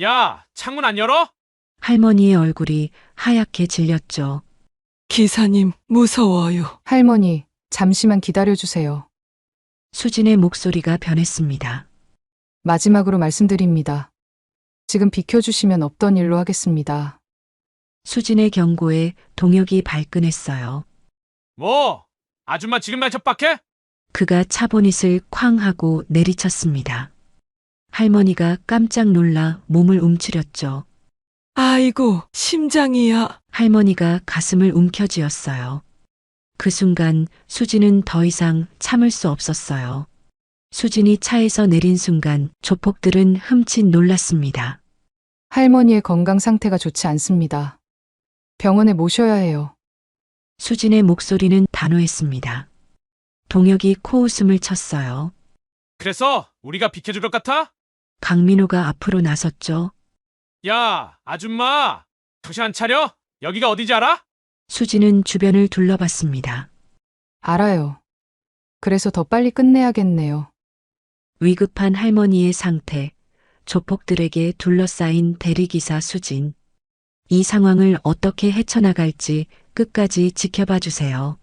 야, 창문 안 열어? 할머니의 얼굴이 하얗게 질렸죠. 기사님, 무서워요. 할머니, 잠시만 기다려주세요. 수진의 목소리가 변했습니다. 마지막으로 말씀드립니다. 지금 비켜주시면 없던 일로 하겠습니다. 수진의 경고에 동혁이 발끈했어요. 뭐? 아줌마 지금 날 협박해? 그가 차보닛을 쾅 하고 내리쳤습니다. 할머니가 깜짝 놀라 몸을 움츠렸죠. 아이고, 심장이야. 할머니가 가슴을 움켜쥐었어요. 그 순간 수진은 더 이상 참을 수 없었어요. 수진이 차에서 내린 순간 조폭들은 흠칫 놀랐습니다. 할머니의 건강 상태가 좋지 않습니다. 병원에 모셔야 해요. 수진의 목소리는 단호했습니다. 동혁이 코웃음을 쳤어요. 그래서 우리가 비켜줄 것 같아? 강민호가 앞으로 나섰죠. 야, 아줌마! 정신 안 차려? 여기가 어디지 알아? 수진은 주변을 둘러봤습니다. 알아요. 그래서 더 빨리 끝내야겠네요. 위급한 할머니의 상태, 조폭들에게 둘러싸인 대리기사 수진. 이 상황을 어떻게 헤쳐나갈지 끝까지 지켜봐 주세요.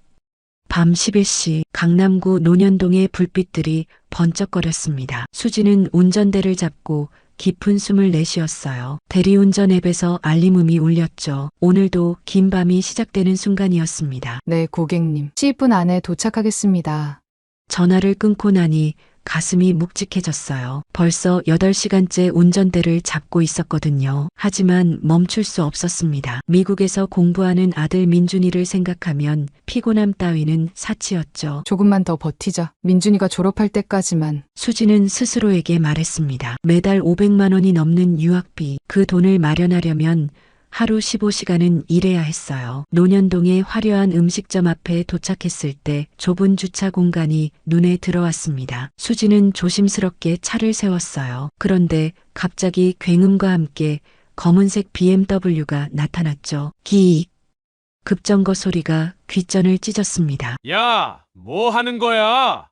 밤 11시 강남구 논현동의 불빛들이 번쩍거렸습니다. 수진은 운전대를 잡고 깊은 숨을 내쉬었어요. 대리운전 앱에서 알림음이 울렸죠. 오늘도 긴 밤이 시작되는 순간이었습니다. 네, 고객님. 10분 안에 도착하겠습니다. 전화를 끊고 나니 가슴이 묵직해졌어요. 벌써 8시간째 운전대를 잡고 있었거든요. 하지만 멈출 수 없었습니다. 미국에서 공부하는 아들 민준이를 생각하면 피곤함 따위는 사치였죠. 조금만 더 버티자. 민준이가 졸업할 때까지만. 수지는 스스로에게 말했습니다. 매달 500만 원이 넘는 유학비, 그 돈을 마련하려면 하루 15시간은 일해야 했어요. 논현동의 화려한 음식점 앞에 도착했을 때 좁은 주차 공간이 눈에 들어왔습니다. 수지는 조심스럽게 차를 세웠어요. 그런데 갑자기 굉음과 함께 검은색 BMW가 나타났죠. 기익. 급정거 소리가 귓전을 찢었습니다. 야, 뭐 하는 거야?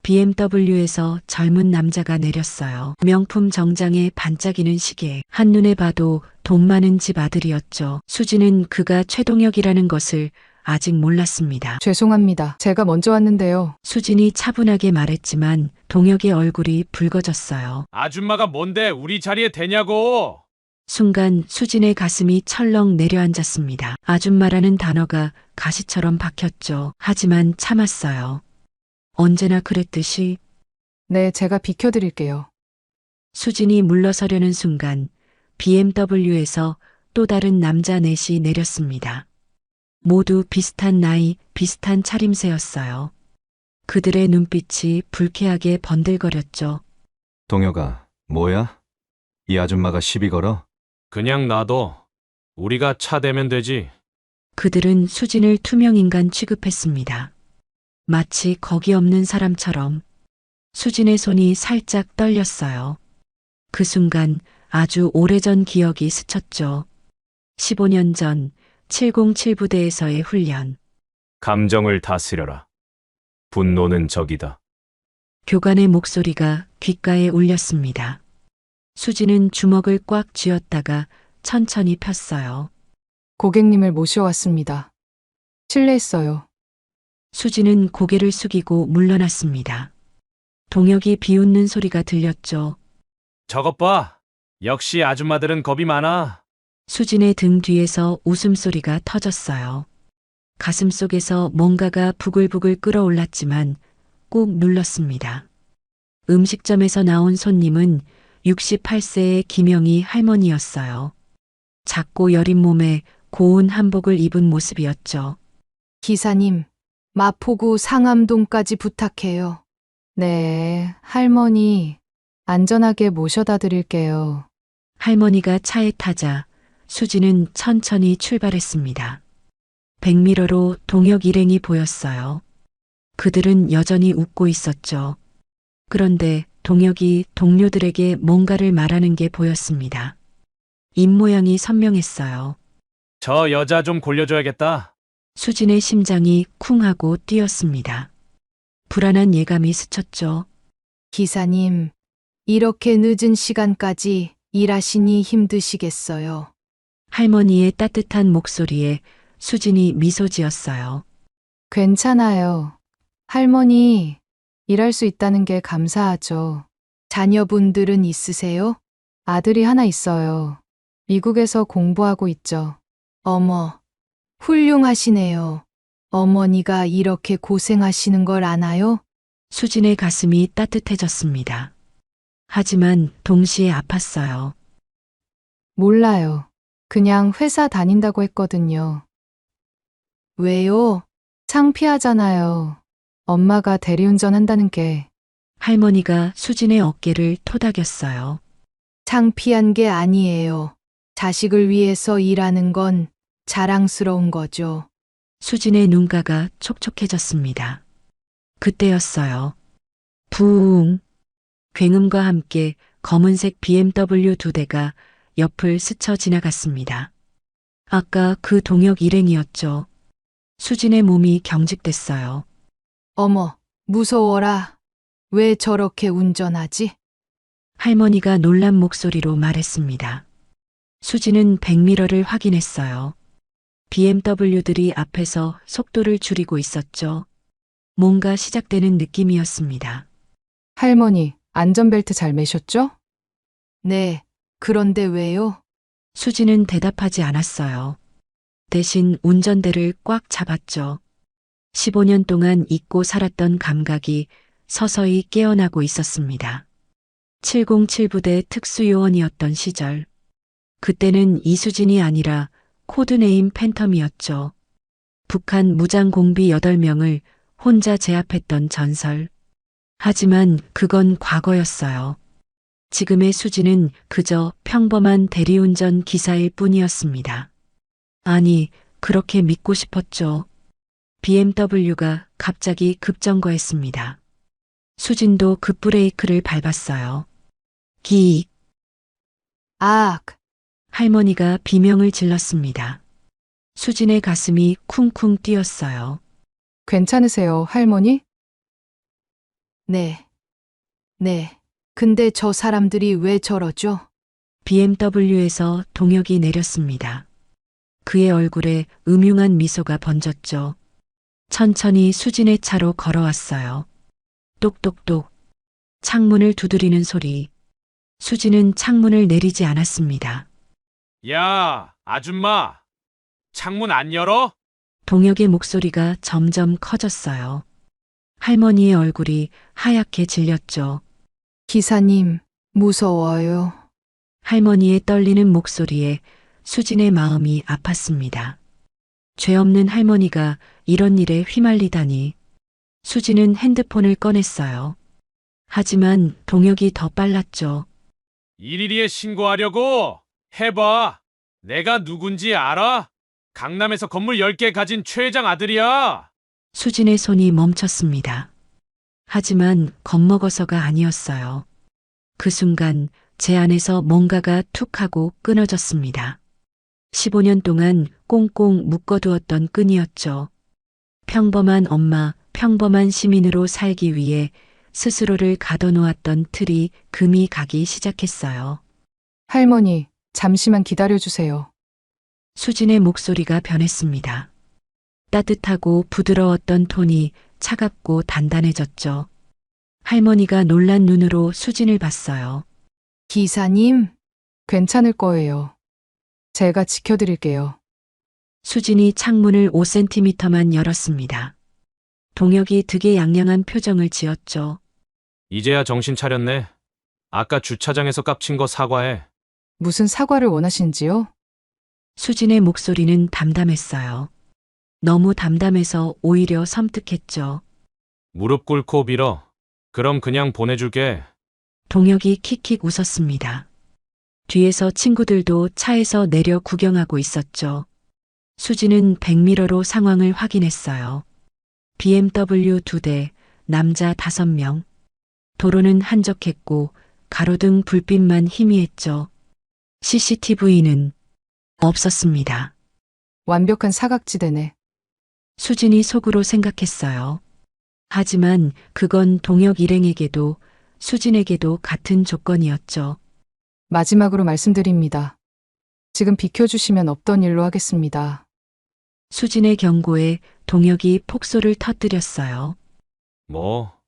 BMW에서 젊은 남자가 내렸어요. 명품 정장에 반짝이는 시계. 한눈에 봐도 돈 많은 집 아들이었죠. 수지는 그가 최동혁이라는 것을 아직 몰랐습니다. 죄송합니다. 제가 먼저 왔는데요. 수진이 차분하게 말했지만 동혁의 얼굴이 붉어졌어요. 아줌마가 뭔데 우리 자리에 대냐고? 순간 수진의 가슴이 철렁 내려앉았습니다. 아줌마라는 단어가 가시처럼 박혔죠. 하지만 참았어요. 언제나 그랬듯이 네, 제가 비켜드릴게요. 수진이 물러서려는 순간 BMW에서 또 다른 남자 넷이 내렸습니다. 모두 비슷한 나이, 비슷한 차림새였어요. 그들의 눈빛이 불쾌하게 번들거렸죠. 동혁아, 뭐야? 이 아줌마가 시비 걸어? 그냥 놔둬. 우리가 차 대면 되지. 그들은 수진을 투명인간 취급했습니다. 마치 거기 없는 사람처럼. 수진의 손이 살짝 떨렸어요. 그 순간 아주 오래전 기억이 스쳤죠. 15년 전 707 부대에서의 훈련. 감정을 다스려라. 분노는 적이다. 교관의 목소리가 귓가에 울렸습니다. 수진은 주먹을 꽉 쥐었다가 천천히 폈어요. 고객님을 모셔왔습니다. 실례했어요. 수진은 고개를 숙이고 물러났습니다. 동혁이 비웃는 소리가 들렸죠. 저것 봐. 역시 아줌마들은 겁이 많아. 수진의 등 뒤에서 웃음소리가 터졌어요. 가슴속에서 뭔가가 부글부글 끓어올랐지만 꾹 눌렀습니다. 음식점에서 나온 손님은 68세의 김영희 할머니였어요. 작고 여린 몸에 고운 한복을 입은 모습이었죠. 기사님, 마포구 상암동까지 부탁해요. 네, 할머니, 안전하게 모셔다 드릴게요. 할머니가 차에 타자 수지는 천천히 출발했습니다. 백미러로 동혁 일행이 보였어요. 그들은 여전히 웃고 있었죠. 그런데 동혁이 동료들에게 뭔가를 말하는 게 보였습니다. 입모양이 선명했어요. 저 여자 좀 골려줘야겠다. 수진의 심장이 쿵 하고 뛰었습니다. 불안한 예감이 스쳤죠. 기사님, 이렇게 늦은 시간까지 일하시니 힘드시겠어요. 할머니의 따뜻한 목소리에 수진이 미소 지었어요. 괜찮아요. 할머니, 일할 수 있다는 게 감사하죠. 자녀분들은 있으세요? 아들이 하나 있어요. 미국에서 공부하고 있죠. 어머, 훌륭하시네요. 어머니가 이렇게 고생하시는 걸 아나요? 수진의 가슴이 따뜻해졌습니다. 하지만 동시에 아팠어요. 몰라요. 그냥 회사 다닌다고 했거든요. 왜요? 창피하잖아요. 엄마가 대리운전 한다는 게. 할머니가 수진의 어깨를 토닥였어요. 창피한 게 아니에요. 자식을 위해서 일하는 건 자랑스러운 거죠. 수진의 눈가가 촉촉해졌습니다. 그때였어요. 부웅. 굉음과 함께 검은색 BMW 2대가 옆을 스쳐 지나갔습니다. 아까 그 동역 일행이었죠. 수진의 몸이 경직됐어요. 어머, 무서워라. 왜 저렇게 운전하지? 할머니가 놀란 목소리로 말했습니다. 수진은 백미러를 확인했어요. BMW들이 앞에서 속도를 줄이고 있었죠. 뭔가 시작되는 느낌이었습니다. 할머니, 안전벨트 잘 매셨죠? 네, 그런데 왜요? 수진은 대답하지 않았어요. 대신 운전대를 꽉 잡았죠. 15년 동안 잊고 살았던 감각이 서서히 깨어나고 있었습니다. 707부대 특수요원이었던 시절. 그때는 이수진이 아니라 코드네임 팬텀이었죠. 북한 무장공비 8명을 혼자 제압했던 전설. 하지만 그건 과거였어요. 지금의 수진은 그저 평범한 대리운전 기사일 뿐이었습니다. 아니, 그렇게 믿고 싶었죠. BMW가 갑자기 급정거했습니다. 수진도 급브레이크를 밟았어요. 기익. 악, 할머니가 비명을 질렀습니다. 수진의 가슴이 쿵쿵 뛰었어요. 괜찮으세요, 할머니? 네. 네. 근데 저 사람들이 왜 저러죠? BMW에서 동혁이 내렸습니다. 그의 얼굴에 음흉한 미소가 번졌죠. 천천히 수진의 차로 걸어왔어요. 똑똑똑. 창문을 두드리는 소리. 수진은 창문을 내리지 않았습니다. 야, 아줌마. 창문 안 열어? 동혁의 목소리가 점점 커졌어요. 할머니의 얼굴이 하얗게 질렸죠. 기사님, 무서워요. 할머니의 떨리는 목소리에 수진의 마음이 아팠습니다. 죄 없는 할머니가 이런 일에 휘말리다니. 수진은 핸드폰을 꺼냈어요. 하지만 동혁이 더 빨랐죠. 112에 신고하려고? 해봐. 내가 누군지 알아? 강남에서 건물 10개 가진 최 회장 아들이야. 수진의 손이 멈췄습니다. 하지만 겁먹어서가 아니었어요. 그 순간 제 안에서 뭔가가 툭 하고 끊어졌습니다. 15년 동안 꽁꽁 묶어두었던 끈이었죠. 평범한 엄마, 평범한 시민으로 살기 위해 스스로를 가둬놓았던 틀이 금이 가기 시작했어요. 할머니, 잠시만 기다려주세요. 수진의 목소리가 변했습니다. 따뜻하고 부드러웠던 톤이 차갑고 단단해졌죠. 할머니가 놀란 눈으로 수진을 봤어요. 기사님, 괜찮을 거예요. 제가 지켜드릴게요. 수진이 창문을 5cm만 열었습니다. 동혁이 득의양양한 표정을 지었죠. 이제야 정신 차렸네. 아까 주차장에서 깝친 거 사과해. 무슨 사과를 원하신지요? 수진의 목소리는 담담했어요. 너무 담담해서 오히려 섬뜩했죠. 무릎 꿇고 빌어. 그럼 그냥 보내줄게. 동혁이 킥킥 웃었습니다. 뒤에서 친구들도 차에서 내려 구경하고 있었죠. 수진은 백미러로 상황을 확인했어요. BMW 2대, 남자 5명. 도로는 한적했고 가로등 불빛만 희미했죠. CCTV는 없었습니다. 완벽한 사각지대네. 수진이 속으로 생각했어요. 하지만 그건 동혁 일행에게도 수진에게도 같은 조건이었죠. 마지막으로 말씀드립니다. 지금 비켜주시면 없던 일로 하겠습니다. 수진의 경고에 동혁이 폭소를 터뜨렸어요. 뭐?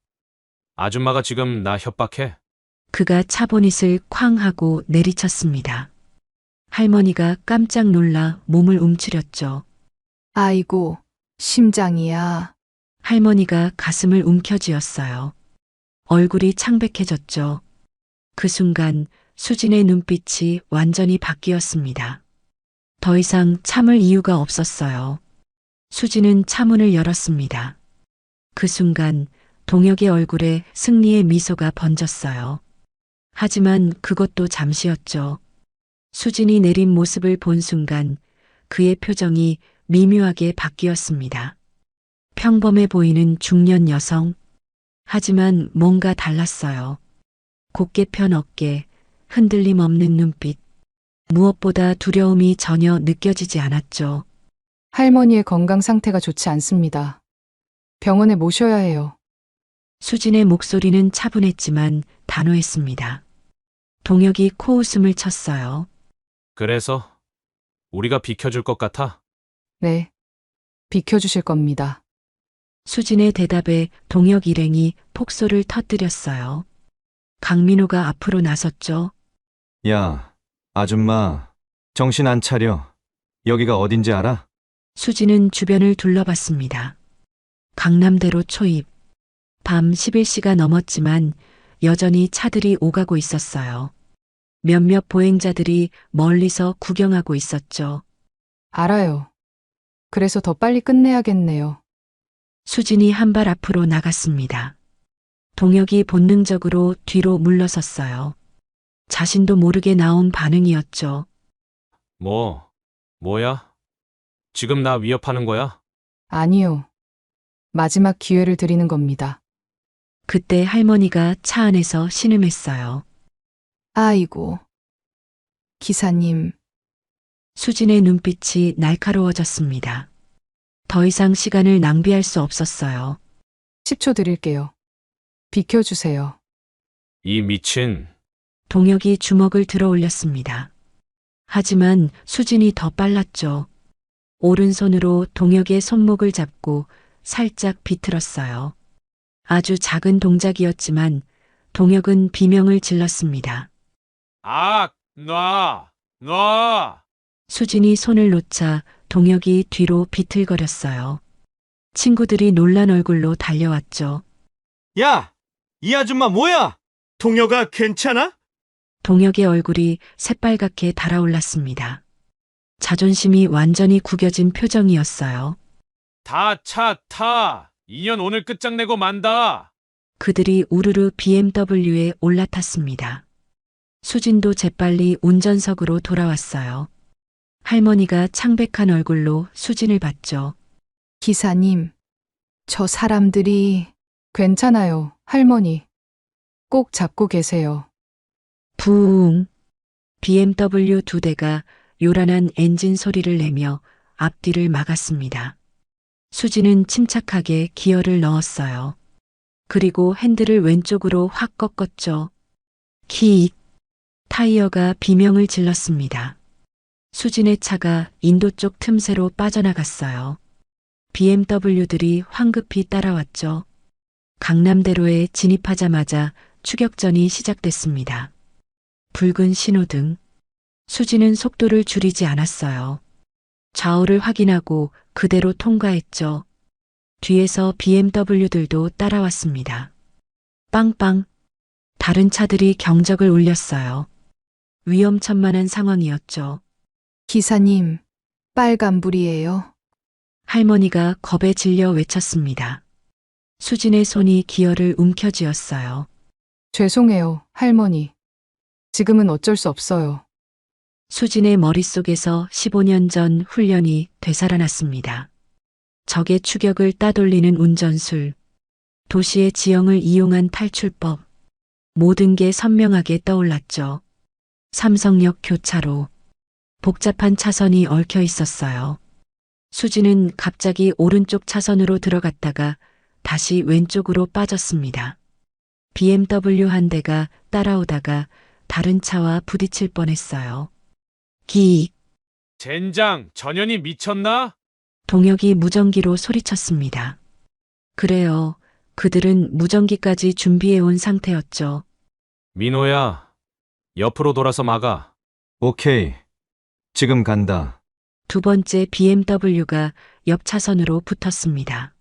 아줌마가 지금 나 협박해? 그가 차보닛을 쾅 하고 내리쳤습니다. 할머니가 깜짝 놀라 몸을 움츠렸죠. 아이고, 심장이야. 할머니가 가슴을 움켜쥐었어요. 얼굴이 창백해졌죠. 그 순간 수진의 눈빛이 완전히 바뀌었습니다. 더 이상 참을 이유가 없었어요. 수진은 차문을 열었습니다. 그 순간 동혁의 얼굴에 승리의 미소가 번졌어요. 하지만 그것도 잠시였죠. 수진이 내린 모습을 본 순간 그의 표정이 미묘하게 바뀌었습니다. 평범해 보이는 중년 여성. 하지만 뭔가 달랐어요. 곧게 편 어깨, 흔들림 없는 눈빛. 무엇보다 두려움이 전혀 느껴지지 않았죠. 할머니의 건강 상태가 좋지 않습니다. 병원에 모셔야 해요. 수진의 목소리는 차분했지만 단호했습니다. 동혁이 코웃음을 쳤어요. 그래서 우리가 비켜줄 것 같아? 네. 비켜주실 겁니다. 수진의 대답에 동혁 일행이 폭소를 터뜨렸어요. 강민호가 앞으로 나섰죠. 야, 아줌마, 정신 안 차려. 여기가 어딘지 알아? 수진은 주변을 둘러봤습니다. 강남대로 초입. 밤 11시가 넘었지만 여전히 차들이 오가고 있었어요. 몇몇 보행자들이 멀리서 구경하고 있었죠. 알아요. 그래서 더 빨리 끝내야겠네요. 수진이 한 발 앞으로 나갔습니다. 동혁이 본능적으로 뒤로 물러섰어요. 자신도 모르게 나온 반응이었죠. 뭐야? 지금 나 위협하는 거야? 아니요. 마지막 기회를 드리는 겁니다. 그때 할머니가 차 안에서 신음했어요. 아이고. 기사님, 수진의 눈빛이 날카로워졌습니다. 더 이상 시간을 낭비할 수 없었어요. 10초 드릴게요. 비켜주세요. 이 미친. 동혁이 주먹을 들어 올렸습니다. 하지만 수진이 더 빨랐죠. 오른손으로 동혁의 손목을 잡고 살짝 비틀었어요. 아주 작은 동작이었지만 동혁은 비명을 질렀습니다. 놔! 수진이 손을 놓자 동혁이 뒤로 비틀거렸어요. 친구들이 놀란 얼굴로 달려왔죠. 야! 이 아줌마 뭐야? 동혁아 괜찮아? 동혁의 얼굴이 새빨갛게 달아올랐습니다. 자존심이 완전히 구겨진 표정이었어요. 다 차 타! 2년 오늘 끝장내고 만다! 그들이 우르르 BMW에 올라탔습니다. 수진도 재빨리 운전석으로 돌아왔어요. 할머니가 창백한 얼굴로 수진을 봤죠. 기사님, 저 사람들이 괜찮아요, 할머니. 꼭 잡고 계세요. 부웅. BMW 2대가 요란한 엔진 소리를 내며 앞뒤를 막았습니다. 수진은 침착하게 기어를 넣었어요. 그리고 핸들을 왼쪽으로 확 꺾었죠. 킥. 타이어가 비명을 질렀습니다. 수진의 차가 인도 쪽 틈새로 빠져나갔어요. BMW들이 황급히 따라왔죠. 강남대로에 진입하자마자 추격전이 시작됐습니다. 붉은 신호등. 수진은 속도를 줄이지 않았어요. 좌우를 확인하고 그대로 통과했죠. 뒤에서 BMW들도 따라왔습니다. 빵빵. 다른 차들이 경적을 울렸어요. 위험천만한 상황이었죠. 기사님, 빨간불이에요. 할머니가 겁에 질려 외쳤습니다. 수진의 손이 기어를 움켜쥐었어요. 죄송해요, 할머니. 지금은 어쩔 수 없어요. 수진의 머릿속에서 15년 전 훈련이 되살아났습니다. 적의 추격을 따돌리는 운전술, 도시의 지형을 이용한 탈출법, 모든 게 선명하게 떠올랐죠. 삼성역 교차로, 복잡한 차선이 얽혀 있었어요. 수진은 갑자기 오른쪽 차선으로 들어갔다가 다시 왼쪽으로 빠졌습니다. BMW 한 대가 따라오다가 다른 차와 부딪힐 뻔했어요. 기익. 젠장, 전현이 미쳤나? 동혁이 무전기로 소리쳤습니다. 그래요. 그들은 무전기까지 준비해온 상태였죠. 민호야, 옆으로 돌아서 막아. 오케이. 지금 간다. 두 번째 BMW가 옆 차선으로 붙었습니다.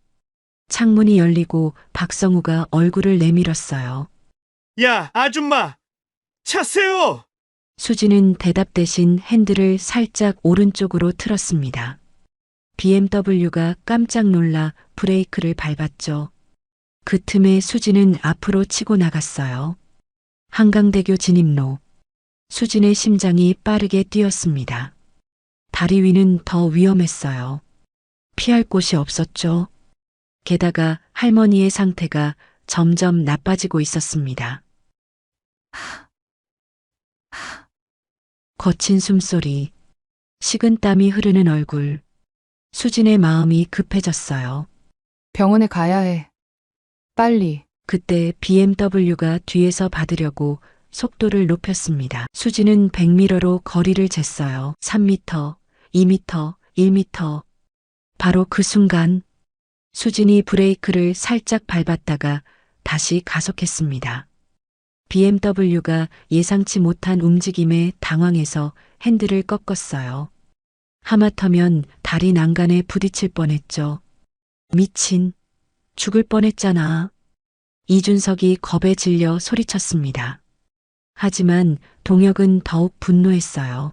창문이 열리고 박성우가 얼굴을 내밀었어요. 야, 아줌마! 차 세워! 수지는 대답 대신 핸들을 살짝 오른쪽으로 틀었습니다. BMW가 깜짝 놀라 브레이크를 밟았죠. 그 틈에 수지는 앞으로 치고 나갔어요. 한강대교 진입로. 수진의 심장이 빠르게 뛰었습니다. 다리 위는 더 위험했어요. 피할 곳이 없었죠. 게다가 할머니의 상태가 점점 나빠지고 있었습니다. 거친 숨소리, 식은땀이 흐르는 얼굴. 수진의 마음이 급해졌어요. 병원에 가야 해. 빨리. 그때 BMW가 뒤에서 받으려고 속도를 높였습니다. 수진은 백미러로 거리를 쟀어요. 3m, 2m, 1m. 바로 그 순간 수진이 브레이크를 살짝 밟았다가 다시 가속했습니다. BMW가 예상치 못한 움직임에 당황해서 핸들을 꺾었어요. 하마터면 다리 난간에 부딪힐 뻔했죠. 미친, 죽을 뻔했잖아. 이준석이 겁에 질려 소리쳤습니다. 하지만 동혁은 더욱 분노했어요.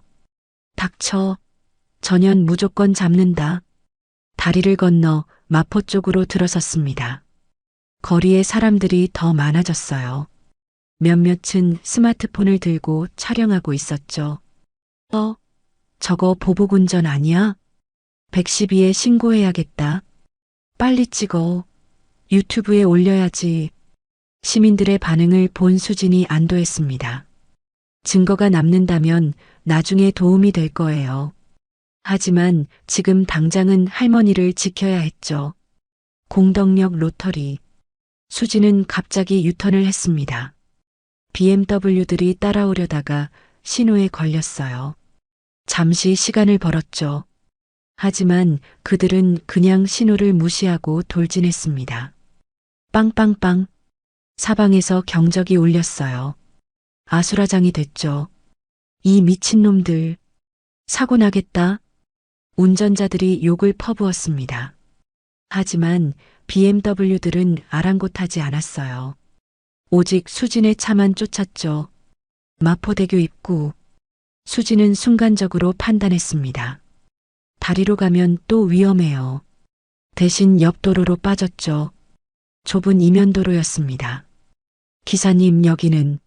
닥쳐. 전현 무조건 잡는다. 다리를 건너 마포 쪽으로 들어섰습니다. 거리에 사람들이 더 많아졌어요. 몇몇은 스마트폰을 들고 촬영하고 있었죠. 저거 보복운전 아니야? 112에 신고해야겠다. 빨리 찍어. 유튜브에 올려야지. 시민들의 반응을 본 수진이 안도했습니다. 증거가 남는다면 나중에 도움이 될 거예요. 하지만 지금 당장은 할머니를 지켜야 했죠. 공덕역 로터리. 수진은 갑자기 유턴을 했습니다. BMW들이 따라오려다가 신호에 걸렸어요. 잠시 시간을 벌었죠. 하지만 그들은 그냥 신호를 무시하고 돌진했습니다. 빵빵빵. 사방에서 경적이 울렸어요. 아수라장이 됐죠. 이 미친놈들. 사고 나겠다. 운전자들이 욕을 퍼부었습니다. 하지만 BMW들은 아랑곳하지 않았어요. 오직 수진의 차만 쫓았죠. 마포대교 입구. 수진은 순간적으로 판단했습니다. 다리로 가면 또 위험해요. 대신 옆도로로 빠졌죠. 좁은 이면도로였습니다. 기사님, 여기는?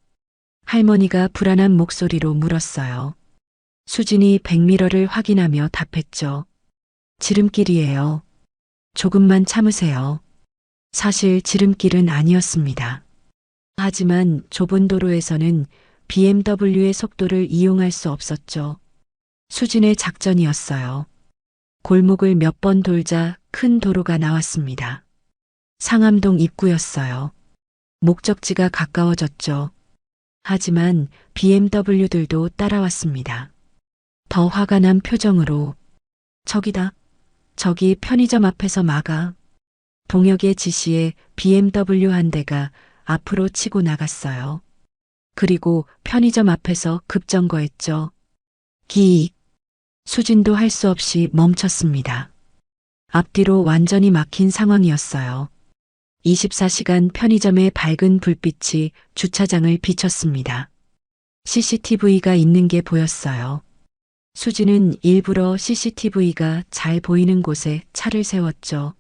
할머니가 불안한 목소리로 물었어요. 수진이 백미러를 확인하며 답했죠. 지름길이에요. 조금만 참으세요. 사실 지름길은 아니었습니다. 하지만 좁은 도로에서는 BMW의 속도를 이용할 수 없었죠. 수진의 작전이었어요. 골목을 몇 번 돌자 큰 도로가 나왔습니다. 상암동 입구였어요. 목적지가 가까워졌죠. 하지만 BMW들도 따라왔습니다. 더 화가 난 표정으로. 저기다. 저기 편의점 앞에서 막아. 동혁의 지시에 BMW 한 대가 앞으로 치고 나갔어요. 그리고 편의점 앞에서 급정거했죠. 기익. 수진도 할 수 없이 멈췄습니다. 앞뒤로 완전히 막힌 상황이었어요. 24시간 편의점의 밝은 불빛이 주차장을 비췄습니다. CCTV가 있는 게 보였어요. 수진은 일부러 CCTV가 잘 보이는 곳에 차를 세웠죠.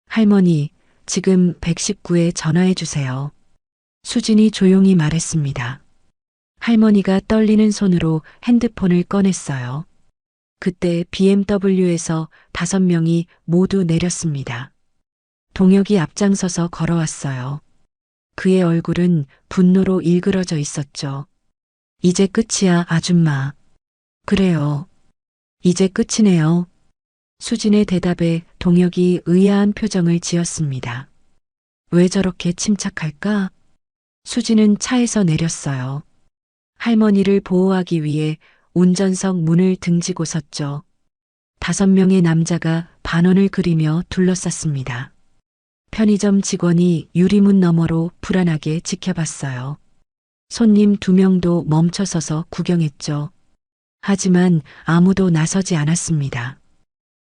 할머니, 지금 119에 전화해 주세요. 수진이 조용히 말했습니다. 할머니가 떨리는 손으로 핸드폰을 꺼냈어요. 그때 BMW에서 5명이 모두 내렸습니다. 동혁이 앞장서서 걸어왔어요. 그의 얼굴은 분노로 일그러져 있었죠. 이제 끝이야, 아줌마. 그래요. 이제 끝이네요. 수진의 대답에 동혁이 의아한 표정을 지었습니다. 왜 저렇게 침착할까? 수진은 차에서 내렸어요. 할머니를 보호하기 위해 운전석 문을 등지고 섰죠. 5명의 남자가 반원을 그리며 둘러쌌습니다. 편의점 직원이 유리문 너머로 불안하게 지켜봤어요. 손님 2명도 멈춰서서 구경했죠. 하지만 아무도 나서지 않았습니다.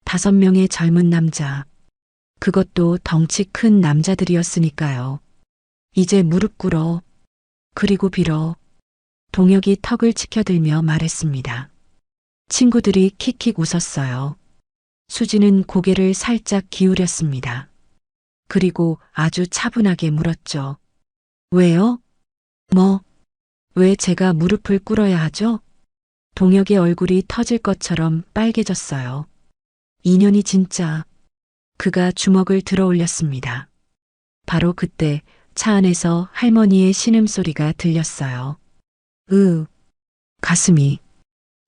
5명의 젊은 남자. 그것도 덩치 큰 남자들이었으니까요. 이제 무릎 꿇어. 그리고 빌어. 동혁이 턱을 치켜들며 말했습니다. 친구들이 킥킥 웃었어요. 수지는 고개를 살짝 기울였습니다. 그리고 아주 차분하게 물었죠. 왜요? 왜 제가 무릎을 꿇어야 하죠? 동혁의 얼굴이 터질 것처럼 빨개졌어요. 인연이 진짜. 그가 주먹을 들어 올렸습니다. 바로 그때 차 안에서 할머니의 신음소리가 들렸어요. 가슴이.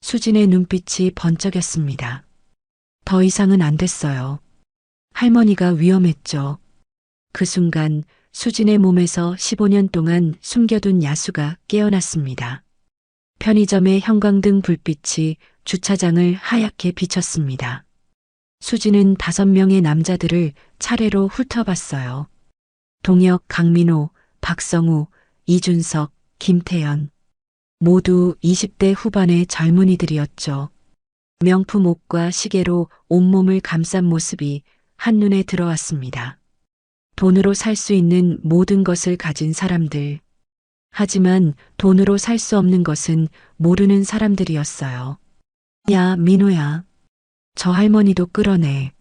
수진의 눈빛이 번쩍였습니다. 더 이상은 안 됐어요. 할머니가 위험했죠. 그 순간 수진의 몸에서 15년 동안 숨겨둔 야수가 깨어났습니다. 편의점의 형광등 불빛이 주차장을 하얗게 비쳤습니다. 수진은 5명의 남자들을 차례로 훑어봤어요. 동혁, 강민호, 박성우, 이준석, 김태연. 모두 20대 후반의 젊은이들이었죠. 명품 옷과 시계로 온몸을 감싼 모습이 한눈에 들어왔습니다. 돈으로 살 수 있는 모든 것을 가진 사람들. 하지만 돈으로 살 수 없는 것은 모르는 사람들이었어요. 야, 민호야. 저 할머니도 끌어내.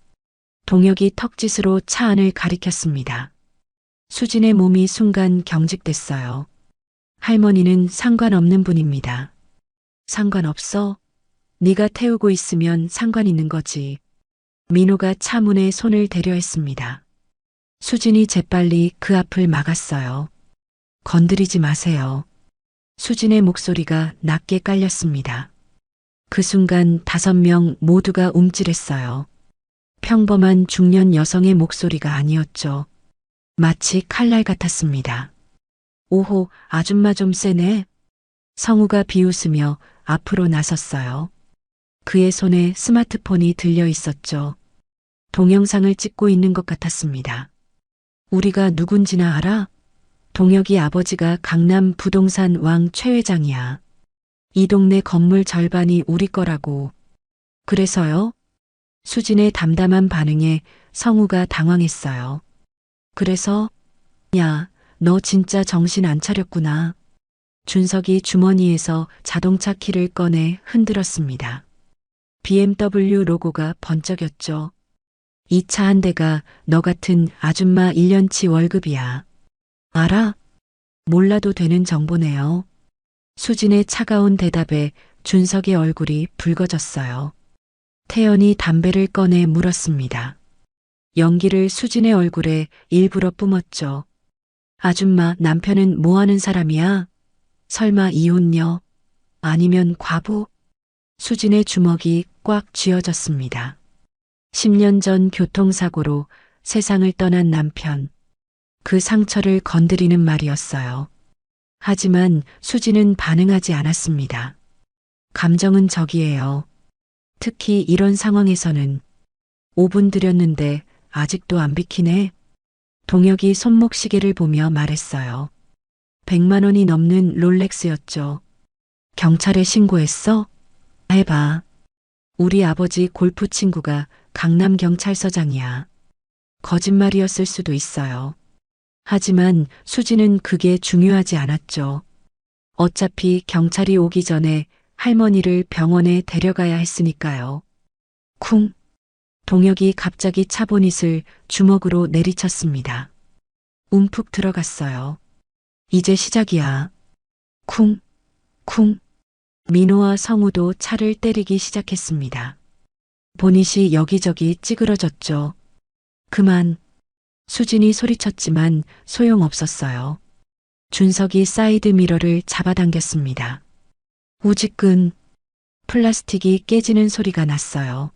동혁이 턱짓으로 차 안을 가리켰습니다. 수진의 몸이 순간 경직됐어요. 할머니는 상관없는 분입니다. 상관없어? 네가 태우고 있으면 상관 있는 거지. 민호가 차 문에 손을 대려 했습니다. 수진이 재빨리 그 앞을 막았어요. 건드리지 마세요. 수진의 목소리가 낮게 깔렸습니다. 그 순간 5명 모두가 움찔했어요. 평범한 중년 여성의 목소리가 아니었죠. 마치 칼날 같았습니다. 오호, 아줌마 좀 세네. 성우가 비웃으며 앞으로 나섰어요. 그의 손에 스마트폰이 들려 있었죠. 동영상을 찍고 있는 것 같았습니다. 우리가 누군지나 알아? 동혁이 아버지가 강남 부동산 왕 최 회장이야. 이 동네 건물 절반이 우리 거라고. 그래서요? 수진의 담담한 반응에 성우가 당황했어요. 그래서? 야, 너 진짜 정신 안 차렸구나. 준석이 주머니에서 자동차 키를 꺼내 흔들었습니다. BMW 로고가 번쩍였죠. 이 차 한 대가 너 같은 아줌마 1년치 월급이야. 알아? 몰라도 되는 정보네요. 수진의 차가운 대답에 준석의 얼굴이 붉어졌어요. 태연이 담배를 꺼내 물었습니다. 연기를 수진의 얼굴에 일부러 뿜었죠. 아줌마, 남편은 뭐 하는 사람이야? 설마 이혼녀? 아니면 과부? 수진의 주먹이 꽉 쥐어졌습니다. 10년 전 교통사고로 세상을 떠난 남편. 그 상처를 건드리는 말이었어요. 하지만 수진은 반응하지 않았습니다. 감정은 적이에요. 특히 이런 상황에서는. 5분 들였는데 아직도 안 비키네. 동혁이 손목 시계를 보며 말했어요. 100만 원이 넘는 롤렉스였죠. 경찰에 신고했어? 해봐. 우리 아버지 골프 친구가 강남경찰서장이야. 거짓말이었을 수도 있어요. 하지만 수지는 그게 중요하지 않았죠. 어차피 경찰이 오기 전에 할머니를 병원에 데려가야 했으니까요. 쿵. 동혁이 갑자기 차보닛을 주먹으로 내리쳤습니다. 움푹 들어갔어요. 이제 시작이야. 쿵, 쿵. 민호와 성우도 차를 때리기 시작했습니다. 보닛이 여기저기 찌그러졌죠. 그만. 수진이 소리쳤지만 소용없었어요. 준석이 사이드 미러를 잡아당겼습니다. 우지끈. 플라스틱이 깨지는 소리가 났어요.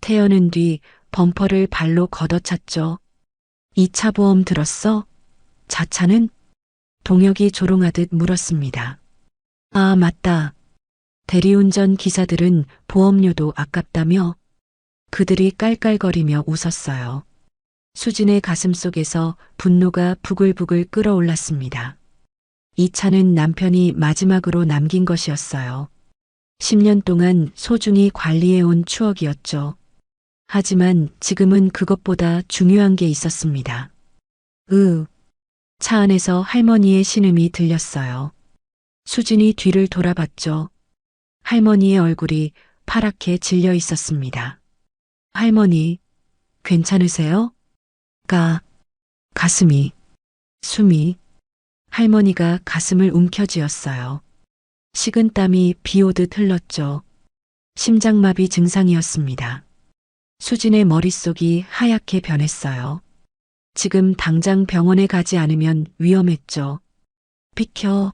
태연은 뒤 범퍼를 발로 걷어찼죠. 이 차 보험 들었어? 자차는? 동혁이 조롱하듯 물었습니다. 아, 맞다. 대리운전 기사들은 보험료도 아깝다며 그들이 깔깔거리며 웃었어요. 수진의 가슴 속에서 분노가 부글부글 끓어올랐습니다. 이 차는 남편이 마지막으로 남긴 것이었어요. 10년 동안 소중히 관리해온 추억이었죠. 하지만 지금은 그것보다 중요한 게 있었습니다. 차 안에서 할머니의 신음이 들렸어요. 수진이 뒤를 돌아봤죠. 할머니의 얼굴이 파랗게 질려 있었습니다. 할머니, 괜찮으세요? 가슴이, 숨이. 할머니가 가슴을 움켜쥐었어요. 식은땀이 비 오듯 흘렀죠. 심장마비 증상이었습니다. 수진의 머릿속이 하얗게 변했어요. 지금 당장 병원에 가지 않으면 위험했죠. 비켜.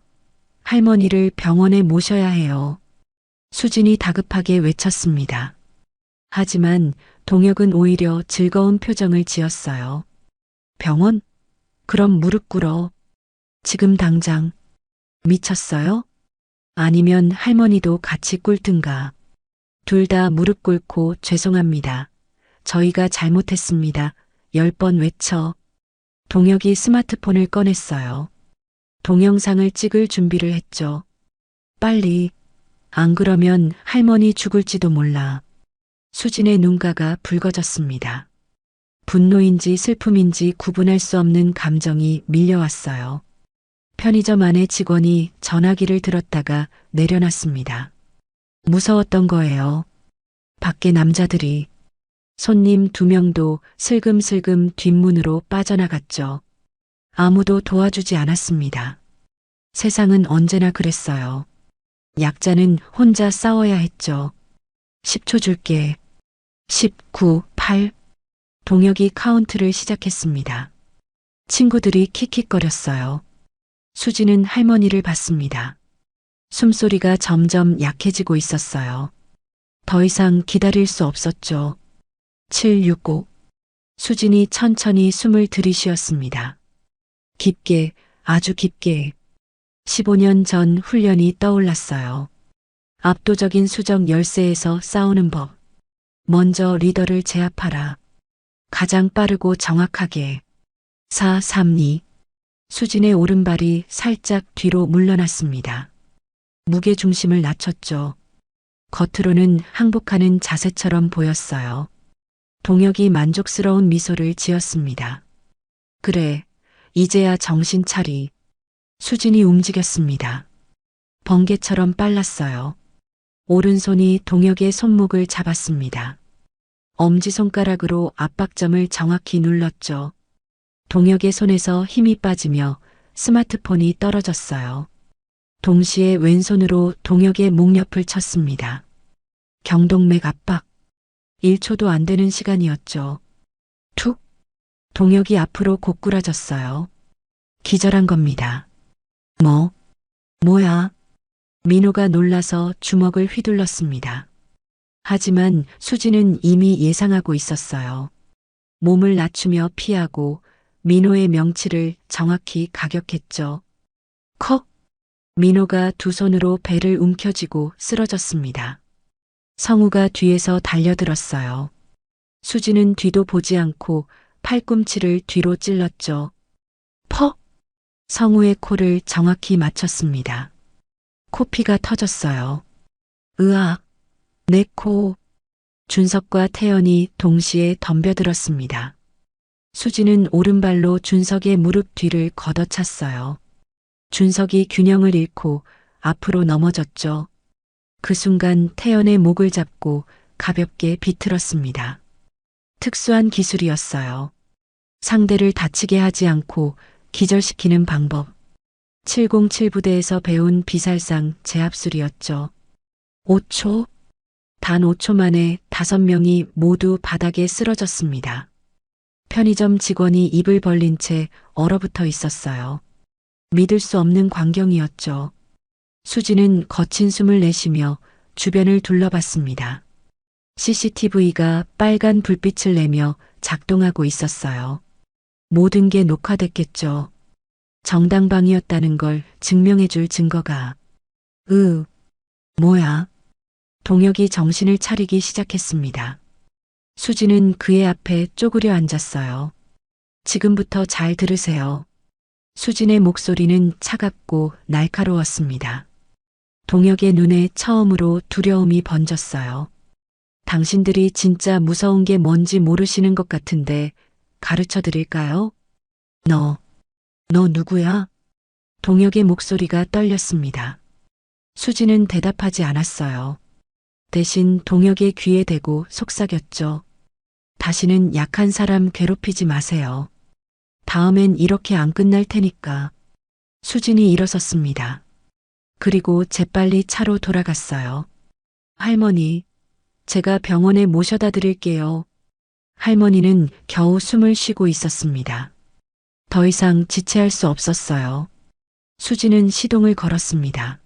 할머니를 병원에 모셔야 해요. 수진이 다급하게 외쳤습니다. 하지만 동혁은 오히려 즐거운 표정을 지었어요. 병원? 그럼 무릎 꿇어. 지금 당장. 미쳤어요? 아니면 할머니도 같이 꿇든가. 둘 다 무릎 꿇고 죄송합니다. 저희가 잘못했습니다. 10번 외쳐. 동혁이 스마트폰을 꺼냈어요. 동영상을 찍을 준비를 했죠. 빨리. 안 그러면 할머니 죽을지도 몰라. 수진의 눈가가 붉어졌습니다. 분노인지 슬픔인지 구분할 수 없는 감정이 밀려왔어요. 편의점 안에 직원이 전화기를 들었다가 내려놨습니다. 무서웠던 거예요. 밖에 남자들이. 손님 2명도 슬금슬금 뒷문으로 빠져나갔죠. 아무도 도와주지 않았습니다. 세상은 언제나 그랬어요. 약자는 혼자 싸워야 했죠. 10초 줄게. 19, 8. 동혁이 카운트를 시작했습니다. 친구들이 킥킥거렸어요. 수지는 할머니를 봤습니다. 숨소리가 점점 약해지고 있었어요. 더 이상 기다릴 수 없었죠. 7, 6, 5. 수진이 천천히 숨을 들이쉬었습니다. 깊게, 아주 깊게. 15년 전 훈련이 떠올랐어요. 압도적인 수정 열세에서 싸우는 법. 먼저 리더를 제압하라. 가장 빠르고 정확하게. 4, 3, 2. 수진의 오른발이 살짝 뒤로 물러났습니다. 무게 중심을 낮췄죠. 겉으로는 항복하는 자세처럼 보였어요. 동혁이 만족스러운 미소를 지었습니다. 그래, 이제야 정신 차리. 수진이 움직였습니다. 번개처럼 빨랐어요. 오른손이 동혁의 손목을 잡았습니다. 엄지손가락으로 압박점을 정확히 눌렀죠. 동혁의 손에서 힘이 빠지며 스마트폰이 떨어졌어요. 동시에 왼손으로 동혁의 목 옆을 쳤습니다. 경동맥 압박. 1초도 안 되는 시간이었죠. 툭. 동혁이 앞으로 고꾸라졌어요. 기절한 겁니다. 뭐야? 민호가 놀라서 주먹을 휘둘렀습니다. 하지만 수지는 이미 예상하고 있었어요. 몸을 낮추며 피하고 민호의 명치를 정확히 가격했죠. 컥! 민호가 두 손으로 배를 움켜쥐고 쓰러졌습니다. 성우가 뒤에서 달려들었어요. 수지는 뒤도 보지 않고 팔꿈치를 뒤로 찔렀죠. 퍽! 성우의 코를 정확히 맞췄습니다. 코피가 터졌어요. 으악! 내 코! 준석과 태연이 동시에 덤벼들었습니다. 수지는 오른발로 준석의 무릎 뒤를 걷어찼어요. 준석이 균형을 잃고 앞으로 넘어졌죠. 그 순간 태연의 목을 잡고 가볍게 비틀었습니다. 특수한 기술이었어요. 상대를 다치게 하지 않고 기절시키는 방법. 707 부대에서 배운 비살상 제압술이었죠. 5초? 단 5초 만에 5명이 모두 바닥에 쓰러졌습니다. 편의점 직원이 입을 벌린 채 얼어붙어 있었어요. 믿을 수 없는 광경이었죠. 수지는 거친 숨을 내쉬며 주변을 둘러봤습니다. CCTV가 빨간 불빛을 내며 작동하고 있었어요. 모든 게 녹화됐겠죠. 정당방위였다는 걸 증명해줄 증거가. 뭐야? 동혁이 정신을 차리기 시작했습니다. 수지는 그의 앞에 쪼그려 앉았어요. 지금부터 잘 들으세요. 수진의 목소리는 차갑고 날카로웠습니다. 동혁의 눈에 처음으로 두려움이 번졌어요. 당신들이 진짜 무서운 게 뭔지 모르시는 것 같은데 가르쳐 드릴까요? 너 누구야? 동혁의 목소리가 떨렸습니다. 수지는 대답하지 않았어요. 대신 동혁의 귀에 대고 속삭였죠. 다시는 약한 사람 괴롭히지 마세요. 다음엔 이렇게 안 끝날 테니까. 수진이 일어섰습니다. 그리고 재빨리 차로 돌아갔어요. 할머니, 제가 병원에 모셔다 드릴게요. 할머니는 겨우 숨을 쉬고 있었습니다. 더 이상 지체할 수 없었어요. 수지는 시동을 걸었습니다.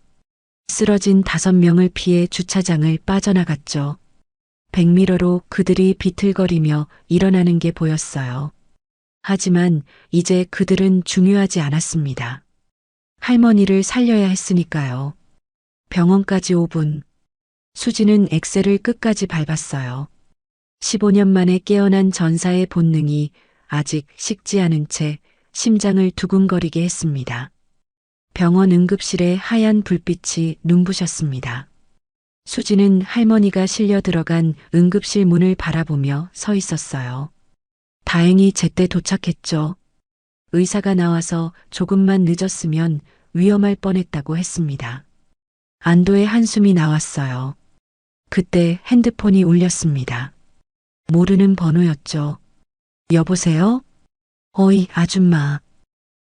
쓰러진 5명을 피해 주차장을 빠져나갔죠. 백미러로 그들이 비틀거리며 일어나는 게 보였어요. 하지만 이제 그들은 중요하지 않았습니다. 할머니를 살려야 했으니까요. 병원까지 5분. 수지는 엑셀을 끝까지 밟았어요. 15년 만에 깨어난 전사의 본능이 아직 식지 않은 채 심장을 두근거리게 했습니다. 병원 응급실에 하얀 불빛이 눈부셨습니다. 수지는 할머니가 실려 들어간 응급실 문을 바라보며 서 있었어요. 다행히 제때 도착했죠. 의사가 나와서 조금만 늦었으면 위험할 뻔했다고 했습니다. 안도의 한숨이 나왔어요. 그때 핸드폰이 울렸습니다. 모르는 번호였죠. 여보세요? 어이, 아줌마.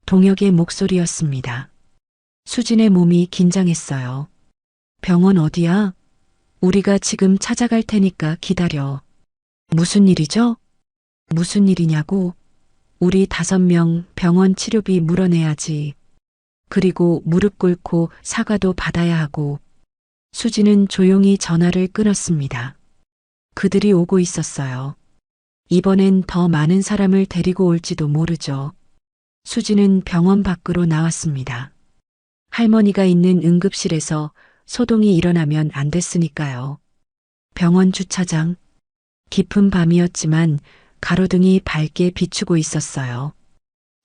동혁의 목소리였습니다. 수진의 몸이 긴장했어요. 병원 어디야? 우리가 지금 찾아갈 테니까 기다려. 무슨 일이죠? 무슨 일이냐고? 우리 5명 병원 치료비 물어내야지. 그리고 무릎 꿇고 사과도 받아야 하고. 수지는 조용히 전화를 끊었습니다. 그들이 오고 있었어요. 이번엔 더 많은 사람을 데리고 올지도 모르죠. 수지는 병원 밖으로 나왔습니다. 할머니가 있는 응급실에서 소동이 일어나면 안 됐으니까요. 병원 주차장. 깊은 밤이었지만 가로등이 밝게 비추고 있었어요.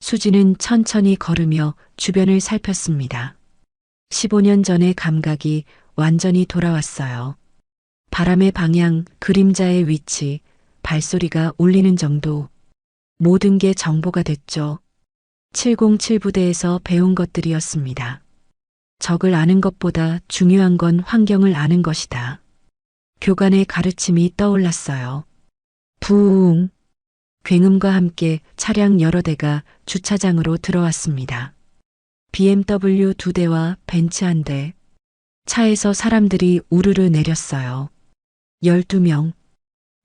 수지는 천천히 걸으며 주변을 살폈습니다. 15년 전의 감각이 완전히 돌아왔어요. 바람의 방향, 그림자의 위치, 발소리가 울리는 정도. 모든 게 정보가 됐죠. 707 부대에서 배운 것들이었습니다. 적을 아는 것보다 중요한 건 환경을 아는 것이다. 교관의 가르침이 떠올랐어요. 부웅. 굉음과 함께 차량 여러 대가 주차장으로 들어왔습니다. BMW 2대와 벤츠 1대. 차에서 사람들이 우르르 내렸어요. 12명.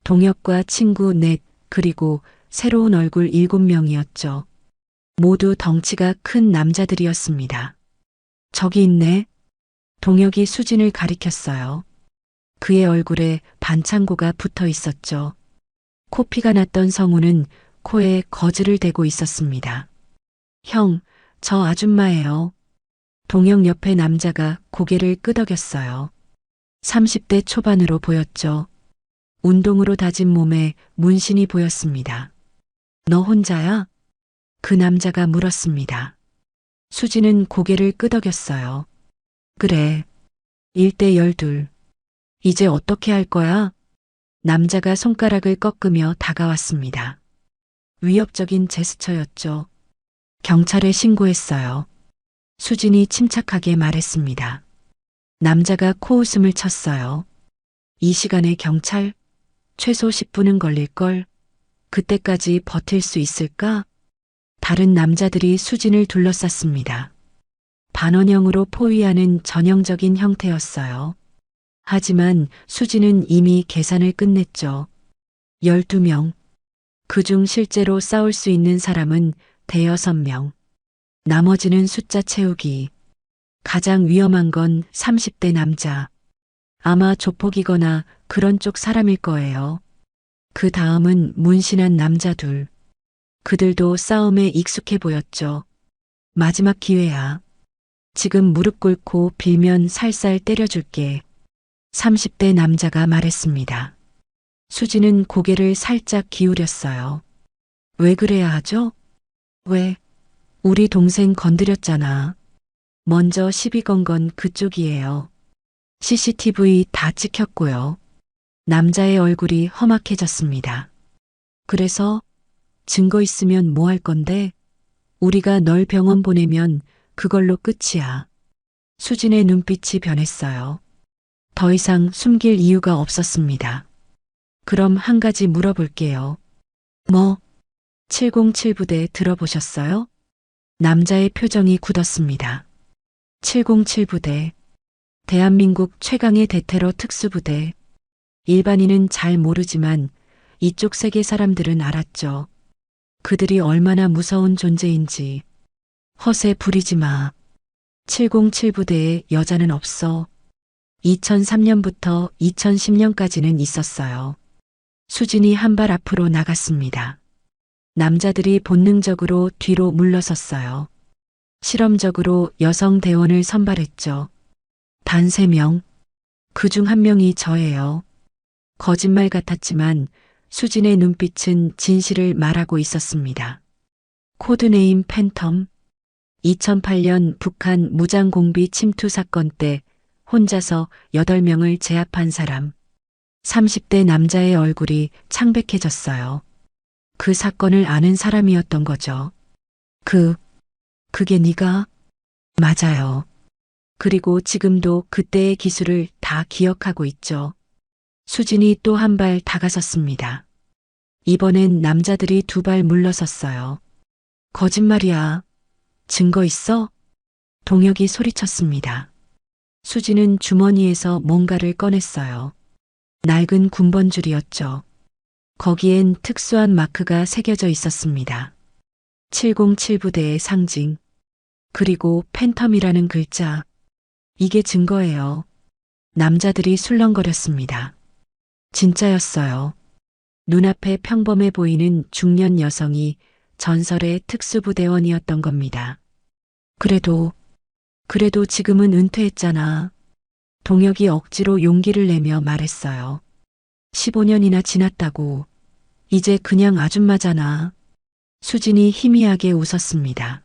동혁과 친구 넷, 그리고 새로운 얼굴 7명이었죠. 모두 덩치가 큰 남자들이었습니다. 저기 있네. 동혁이 수진을 가리켰어요. 그의 얼굴에 반창고가 붙어 있었죠. 코피가 났던 성우는 코에 거즈를 대고 있었습니다. 형, 저 아줌마예요. 동혁 옆에 남자가 고개를 끄덕였어요. 30대 초반으로 보였죠. 운동으로 다진 몸에 문신이 보였습니다. 너 혼자야? 그 남자가 물었습니다. 수지는 고개를 끄덕였어요. 그래. 1대 12. 이제 어떻게 할 거야? 남자가 손가락을 꺾으며 다가왔습니다. 위협적인 제스처였죠. 경찰에 신고했어요. 수진이 침착하게 말했습니다. 남자가 코웃음을 쳤어요. 이 시간에 경찰? 최소 10분은 걸릴걸? 그때까지 버틸 수 있을까? 다른 남자들이 수진을 둘러쌌습니다. 반원형으로 포위하는 전형적인 형태였어요. 하지만 수진은 이미 계산을 끝냈죠. 12명. 그중 실제로 싸울 수 있는 사람은 6명. 나머지는 숫자 채우기. 가장 위험한 건 30대 남자. 아마 조폭이거나 그런 쪽 사람일 거예요. 그 다음은 문신한 남자 둘. 그들도 싸움에 익숙해 보였죠. 마지막 기회야. 지금 무릎 꿇고 빌면 살살 때려줄게. 30대 남자가 말했습니다. 수지는 고개를 살짝 기울였어요. 왜 그래야 하죠? 왜? 우리 동생 건드렸잖아. 먼저 시비 건 건 그쪽이에요. CCTV 다 찍혔고요. 남자의 얼굴이 험악해졌습니다. 그래서 증거 있으면 뭐 할 건데? 우리가 널 병원 보내면 그걸로 끝이야. 수진의 눈빛이 변했어요. 더 이상 숨길 이유가 없었습니다. 그럼 한 가지 물어볼게요. 뭐? 707부대 들어보셨어요? 남자의 표정이 굳었습니다. 707부대. 대한민국 최강의 대테러 특수부대. 일반인은 잘 모르지만 이쪽 세계 사람들은 알았죠. 그들이 얼마나 무서운 존재인지. 허세 부리지 마. 707부대에 여자는 없어. 2003년부터 2010년까지는 있었어요. 수진이 한 발 앞으로 나갔습니다. 남자들이 본능적으로 뒤로 물러섰어요. 실험적으로 여성 대원을 선발했죠. 단 3명. 그중 1명이 저예요. 거짓말 같았지만 수진의 눈빛은 진실을 말하고 있었습니다. 코드네임 팬텀. 2008년 북한 무장공비 침투 사건 때 혼자서 8명을 제압한 사람. 30대 남자의 얼굴이 창백해졌어요. 그 사건을 아는 사람이었던 거죠. 그게 네가? 맞아요. 그리고 지금도 그때의 기술을 다 기억하고 있죠. 수진이 또 한 발 다가섰습니다. 이번엔 남자들이 2발 물러섰어요. 거짓말이야. 증거 있어? 동혁이 소리쳤습니다. 수진은 주머니에서 뭔가를 꺼냈어요. 낡은 군번줄이었죠. 거기엔 특수한 마크가 새겨져 있었습니다. 707부대의 상징. 그리고 팬텀이라는 글자. 이게 증거예요. 남자들이 술렁거렸습니다. 진짜였어요. 눈앞에 평범해 보이는 중년 여성이 전설의 특수부대원이었던 겁니다. 그래도 지금은 은퇴했잖아. 동혁이 억지로 용기를 내며 말했어요. 15년이나 지났다고. 이제 그냥 아줌마잖아. 수진이 희미하게 웃었습니다.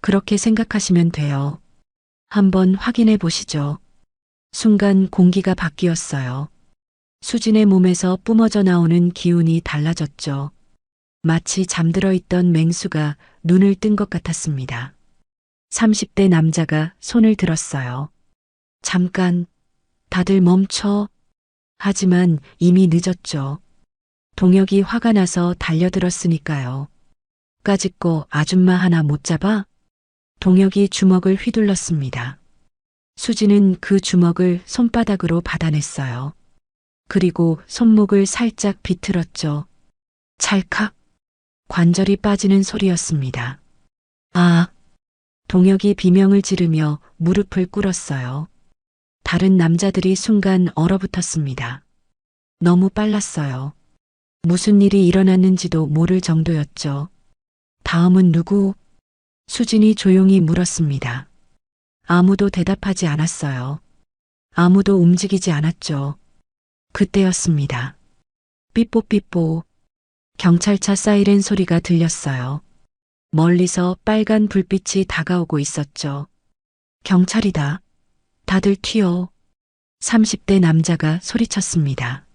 그렇게 생각하시면 돼요. 한번 확인해 보시죠. 순간 공기가 바뀌었어요. 수진의 몸에서 뿜어져 나오는 기운이 달라졌죠. 마치 잠들어 있던 맹수가 눈을 뜬 것 같았습니다. 30대 남자가 손을 들었어요. 잠깐, 다들 멈춰. 하지만 이미 늦었죠. 동혁이 화가 나서 달려들었으니까요. 까짓 거 아줌마 하나 못 잡아? 동혁이 주먹을 휘둘렀습니다. 수지는 그 주먹을 손바닥으로 받아냈어요. 그리고 손목을 살짝 비틀었죠. 찰칵. 관절이 빠지는 소리였습니다. 아! 동혁이 비명을 지르며 무릎을 꿇었어요. 다른 남자들이 순간 얼어붙었습니다. 너무 빨랐어요. 무슨 일이 일어났는지도 모를 정도였죠. 다음은 누구? 수진이 조용히 물었습니다. 아무도 대답하지 않았어요. 아무도 움직이지 않았죠. 그때였습니다. 삐뽀삐뽀. 경찰차 사이렌 소리가 들렸어요. 멀리서 빨간 불빛이 다가오고 있었죠. 경찰이다. 다들 튀어. 30대 남자가 소리쳤습니다.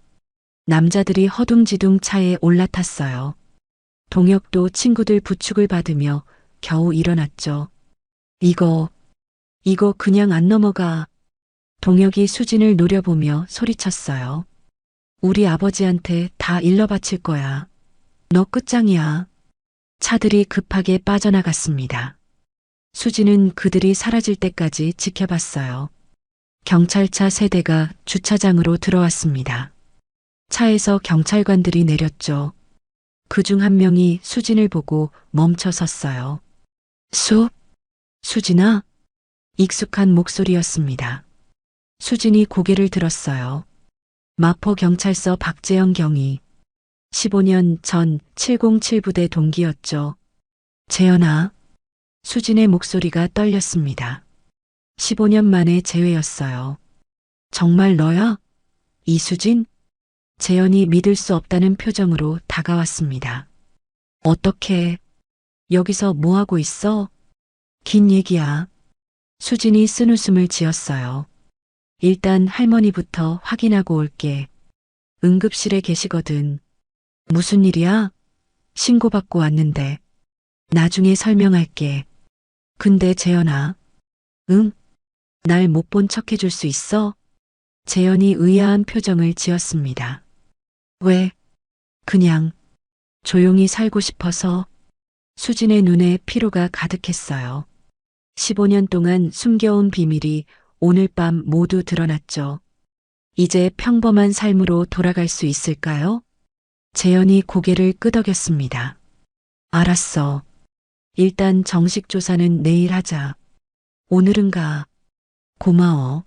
남자들이 허둥지둥 차에 올라탔어요. 동혁도 친구들 부축을 받으며 겨우 일어났죠. 이거 그냥 안 넘어가. 동혁이 수진을 노려보며 소리쳤어요. 우리 아버지한테 다 일러 바칠 거야. 너 끝장이야. 차들이 급하게 빠져나갔습니다. 수진은 그들이 사라질 때까지 지켜봤어요. 경찰차 3대가 주차장으로 들어왔습니다. 차에서 경찰관들이 내렸죠. 그중 한 명이 수진을 보고 멈춰 섰어요. 수진아? 익숙한 목소리였습니다. 수진이 고개를 들었어요. 마포경찰서 박재영 경위. 15년 전 707부대 동기였죠. 재현아. 수진의 목소리가 떨렸습니다. 15년 만에 재회였어요. 정말 너야? 이수진? 재현이 믿을 수 없다는 표정으로 다가왔습니다. 어떻게, 여기서 뭐 하고 있어? 긴 얘기야. 수진이 쓴웃음을 지었어요. 일단 할머니부터 확인하고 올게. 응급실에 계시거든. 무슨 일이야? 신고받고 왔는데. 나중에 설명할게. 근데 재현아. 응? 날 못 본 척 해줄 수 있어? 재현이 의아한 표정을 지었습니다. 왜? 그냥 조용히 살고 싶어서. 수진의 눈에 피로가 가득했어요. 15년 동안 숨겨온 비밀이 오늘 밤 모두 드러났죠. 이제 평범한 삶으로 돌아갈 수 있을까요? 재현이 고개를 끄덕였습니다. 알았어. 일단 정식 조사는 내일 하자. 오늘은 가. 고마워.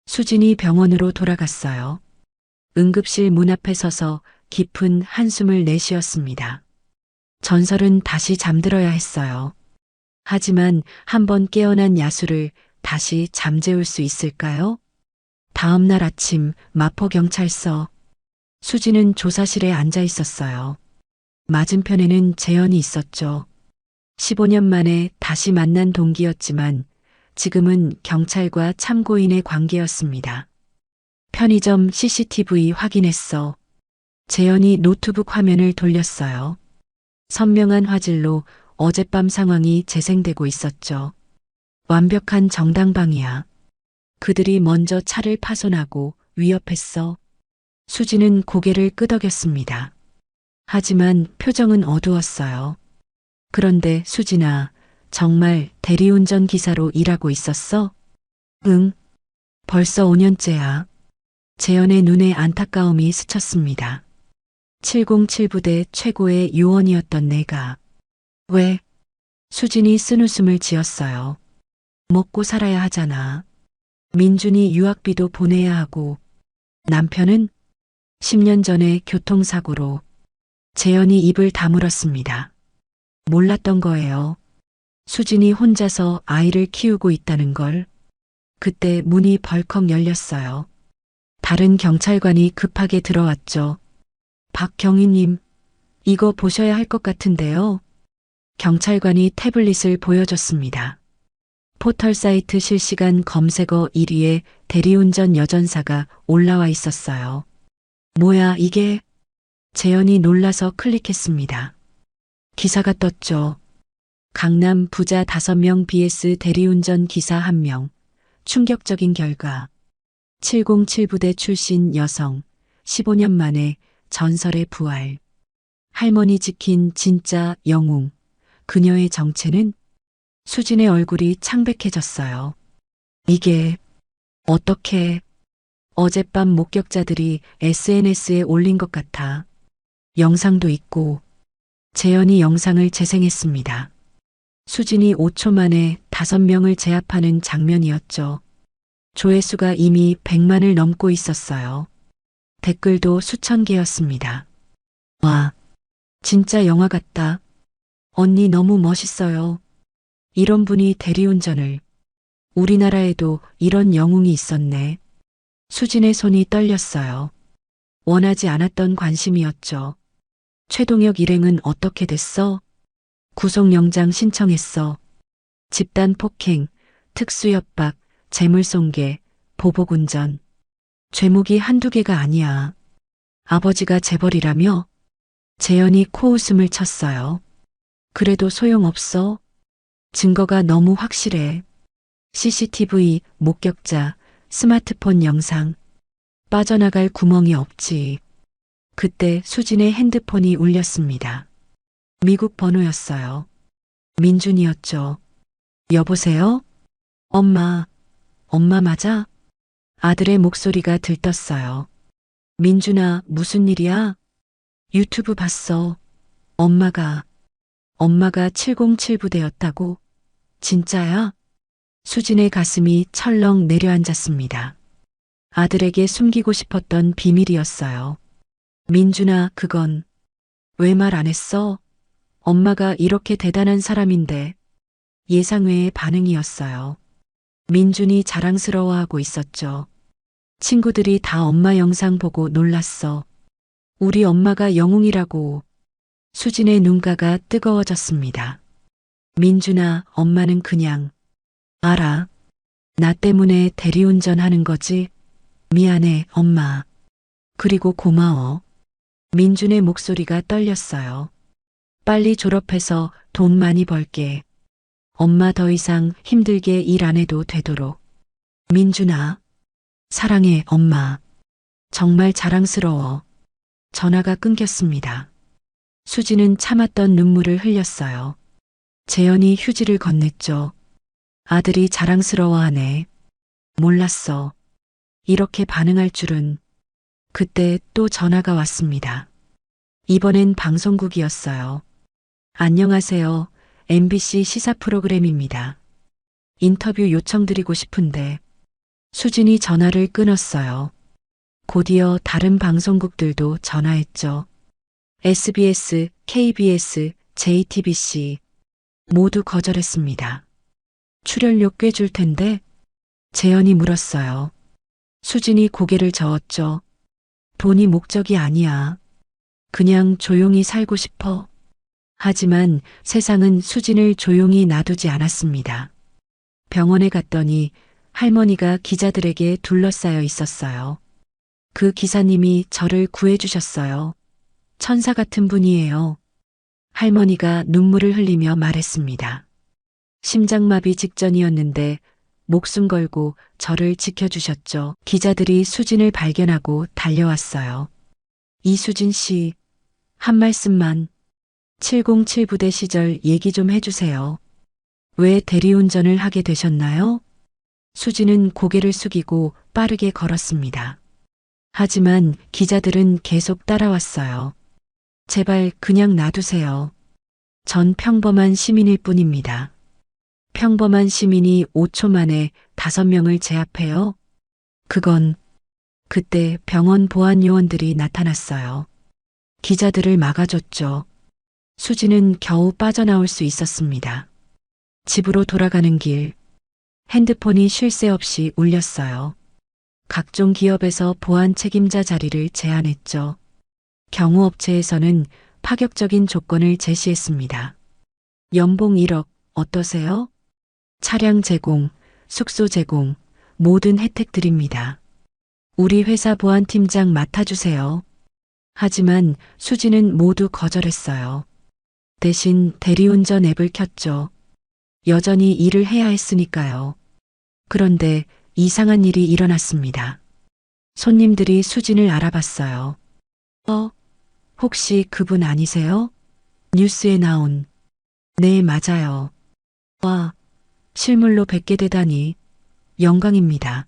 수진이 병원으로 돌아갔어요. 응급실 문 앞에 서서 깊은 한숨을 내쉬었습니다. 전설은 다시 잠들어야 했어요. 하지만 한번 깨어난 야수를 다시 잠재울 수 있을까요? 다음 날 아침 마포경찰서. 수지는 조사실에 앉아 있었어요. 맞은편에는 재현이 있었죠. 15년 만에 다시 만난 동기였지만 지금은 경찰과 참고인의 관계였습니다. 편의점 CCTV 확인했어. 재현이 노트북 화면을 돌렸어요. 선명한 화질로 어젯밤 상황이 재생되고 있었죠. 완벽한 정당방위야. 그들이 먼저 차를 파손하고 위협했어. 수지는 고개를 끄덕였습니다. 하지만 표정은 어두웠어요. 그런데 수진아, 정말 대리운전 기사로 일하고 있었어? 응. 벌써 5년째야. 재현의 눈에 안타까움이 스쳤습니다. 707부대 최고의 요원이었던 내가. 왜? 수진이 쓴웃음을 지었어요. 먹고 살아야 하잖아. 민준이 유학비도 보내야 하고. 남편은 10년 전에 교통사고로. 재현이 입을 다물었습니다. 몰랐던 거예요. 수진이 혼자서 아이를 키우고 있다는 걸. 그때 문이 벌컥 열렸어요. 다른 경찰관이 급하게 들어왔죠. 박경희님, 이거 보셔야 할 것 같은데요. 경찰관이 태블릿을 보여줬습니다. 포털 사이트 실시간 검색어 1위에 대리운전 여전사가 올라와 있었어요. 뭐야 이게? 재현이 놀라서 클릭했습니다. 기사가 떴죠. 강남 부자 5명 vs 대리운전 기사 1명. 충격적인 결과. 707부대 출신 여성. 15년 만에 전설의 부활. 할머니 지킨 진짜 영웅. 그녀의 정체는? 수진의 얼굴이 창백해졌어요. 이게 어떻게? 어젯밤 목격자들이 SNS에 올린 것 같아. 영상도 있고. 재현이 영상을 재생했습니다. 수진이 5초 만에 5명을 제압하는 장면이었죠. 조회수가 이미 100만을 넘고 있었어요. 댓글도 수천 개였습니다. 와, 진짜 영화 같다. 언니 너무 멋있어요. 이런 분이 대리운전을. 우리나라에도 이런 영웅이 있었네. 수진의 손이 떨렸어요. 원하지 않았던 관심이었죠. 최동혁 일행은 어떻게 됐어? 구속영장 신청했어. 집단 폭행, 특수협박, 재물손괴, 보복운전. 죄목이 한두 개가 아니야. 아버지가 재벌이라며? 재현이 코웃음을 쳤어요. 그래도 소용없어. 증거가 너무 확실해. CCTV, 목격자, 스마트폰 영상. 빠져나갈 구멍이 없지. 그때 수진의 핸드폰이 울렸습니다. 미국 번호였어요. 민준이었죠. 여보세요? 엄마 맞아? 아들의 목소리가 들떴어요. 민준아, 무슨 일이야? 유튜브 봤어. 엄마가 707부대였다고? 진짜야? 수진의 가슴이 철렁 내려앉았습니다. 아들에게 숨기고 싶었던 비밀이었어요. 민준아, 그건 왜 말 안 했어? 엄마가 이렇게 대단한 사람인데. 예상외의 반응이었어요. 민준이 자랑스러워하고 있었죠. 친구들이 다 엄마 영상 보고 놀랐어. 우리 엄마가 영웅이라고. 수진의 눈가가 뜨거워졌습니다. 민준아, 엄마는 그냥. 알아. 나 때문에 대리운전 하는 거지? 미안해, 엄마. 그리고 고마워. 민준의 목소리가 떨렸어요. 빨리 졸업해서 돈 많이 벌게. 엄마 더 이상 힘들게 일 안 해도 되도록. 민준아. 사랑해, 엄마. 정말 자랑스러워. 전화가 끊겼습니다. 수지는 참았던 눈물을 흘렸어요. 재현이 휴지를 건넸죠. 아들이 자랑스러워하네. 몰랐어. 이렇게 반응할 줄은. 그때 또 전화가 왔습니다. 이번엔 방송국이었어요. 안녕하세요. MBC 시사 프로그램입니다. 인터뷰 요청드리고 싶은데. 수진이 전화를 끊었어요. 곧이어 다른 방송국들도 전화했죠. SBS, KBS, JTBC 모두 거절했습니다. 출연료 꽤 줄 텐데? 재현이 물었어요. 수진이 고개를 저었죠. 돈이 목적이 아니야. 그냥 조용히 살고 싶어. 하지만 세상은 수진을 조용히 놔두지 않았습니다. 병원에 갔더니 할머니가 기자들에게 둘러싸여 있었어요. 그 기사님이 저를 구해주셨어요. 천사 같은 분이에요. 할머니가 눈물을 흘리며 말했습니다. 심장마비 직전이었는데 목숨 걸고 저를 지켜주셨죠. 기자들이 수진을 발견하고 달려왔어요. 이수진 씨, 한 말씀만. 707 부대 시절 얘기 좀 해주세요. 왜 대리운전을 하게 되셨나요? 수진은 고개를 숙이고 빠르게 걸었습니다. 하지만 기자들은 계속 따라왔어요. 제발 그냥 놔두세요. 전 평범한 시민일 뿐입니다. 평범한 시민이 5초 만에 5명을 제압해요? 그건. 그때 병원 보안 요원들이 나타났어요. 기자들을 막아줬죠. 수지는 겨우 빠져나올 수 있었습니다. 집으로 돌아가는 길, 핸드폰이 쉴 새 없이 울렸어요. 각종 기업에서 보안 책임자 자리를 제안했죠. 경호업체에서는 파격적인 조건을 제시했습니다. 연봉 1억 어떠세요? 차량 제공, 숙소 제공, 모든 혜택 드립니다. 우리 회사 보안팀장 맡아주세요. 하지만 수지는 모두 거절했어요. 대신 대리운전 앱을 켰죠. 여전히 일을 해야 했으니까요. 그런데 이상한 일이 일어났습니다. 손님들이 수진을 알아봤어요. 혹시 그분 아니세요? 뉴스에 나온. 네, 맞아요. 와, 실물로 뵙게 되다니 영광입니다.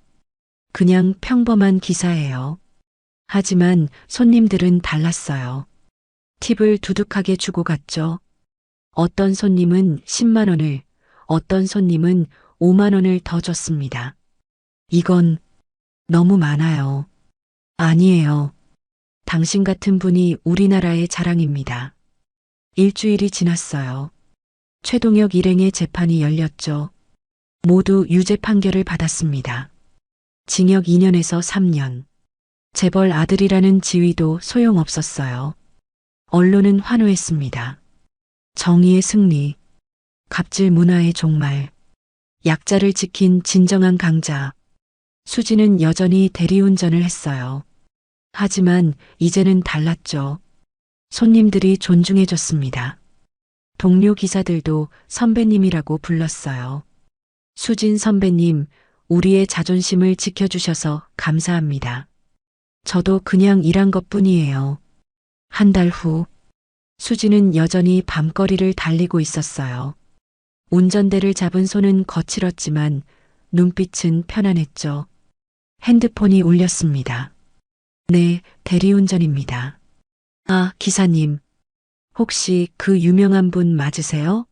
그냥 평범한 기사예요. 하지만 손님들은 달랐어요. 팁을 두둑하게 주고 갔죠. 어떤 손님은 10만 원을, 어떤 손님은 5만 원을 더 줬습니다. 이건 너무 많아요. 아니에요. 당신 같은 분이 우리나라의 자랑입니다. 일주일이 지났어요. 최동혁 일행의 재판이 열렸죠. 모두 유죄 판결을 받았습니다. 징역 2년에서 3년. 재벌 아들이라는 지위도 소용없었어요. 언론은 환호했습니다. 정의의 승리, 갑질 문화의 종말, 약자를 지킨 진정한 강자. 수지는 여전히 대리운전을 했어요. 하지만 이제는 달랐죠. 손님들이 존중해줬습니다. 동료 기사들도 선배님이라고 불렀어요. 수진 선배님, 우리의 자존심을 지켜주셔서 감사합니다. 저도 그냥 일한 것뿐이에요. 한 달 후, 수지는 여전히 밤거리를 달리고 있었어요. 운전대를 잡은 손은 거칠었지만 눈빛은 편안했죠. 핸드폰이 울렸습니다. 네, 대리운전입니다. 아, 기사님. 혹시 그 유명한 분 맞으세요?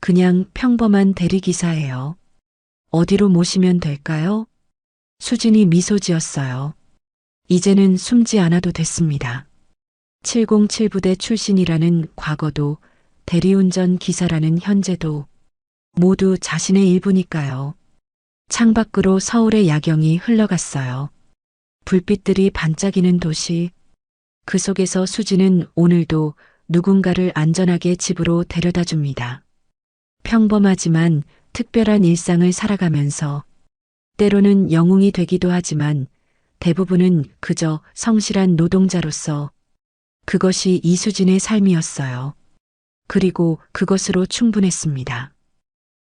그냥 평범한 대리기사예요. 어디로 모시면 될까요? 수진이 미소 지었어요. 이제는 숨지 않아도 됐습니다. 707 부대 출신이라는 과거도 대리운전 기사라는 현재도 모두 자신의 일부니까요. 창밖으로 서울의 야경이 흘러갔어요. 불빛들이 반짝이는 도시. 그 속에서 수지는 오늘도 누군가를 안전하게 집으로 데려다 줍니다. 평범하지만 특별한 일상을 살아가면서 때로는 영웅이 되기도 하지만 대부분은 그저 성실한 노동자로서 그것이 이수진의 삶이었어요. 그리고 그것으로 충분했습니다.